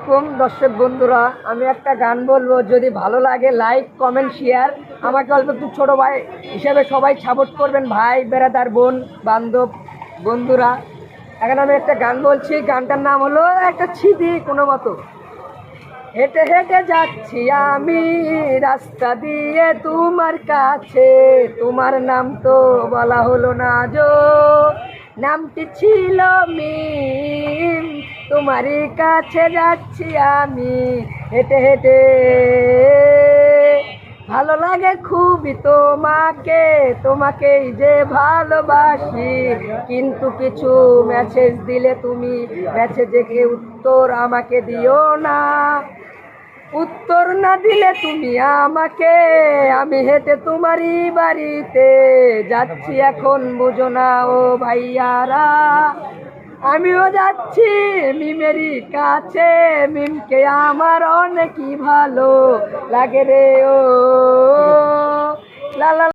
আলাইকুম দর্শক বন্ধুরা, আমি একটা গান বলবো, যদি ভালো লাগে লাইক কমেন্ট শেয়ার। আমাকে অল্প একটু ছোটো ভাই হিসেবে সবাই সাপোর্ট করবেন, ভাই বেড়াদার বোন বান্ধব বন্ধুরা। এখন আমি একটা গান বলছি, গানটার নাম হলো একটা স্মৃতি কোনো মতো। হেঁটে হেঁটে যাচ্ছি আমি রাস্তা দিয়ে তোমার কাছে, তোমার নাম তো বলা হলো না আজো, নামটি ছিল মিম। তোমারই কাছে যাচ্ছি আমি হেঁটে হেঁটে, ভালো লাগে খুবই তোমাকে, তোমাকেই যে ভালোবাসি। কিন্তু কিছু মেসেজ দিলে তুমি মেসেজে উত্তর আমাকে দিও না, উত্তর না দিলে তুমি আমাকে, আমি হেঁটে তোমারই বাড়িতে যাচ্ছি এখন, বুঝো না ও ভাইয়ারা। আমিও যাচ্ছি মিমেরই কাছে, মিমকে আমার অনেকই ভালো লাগে রে ও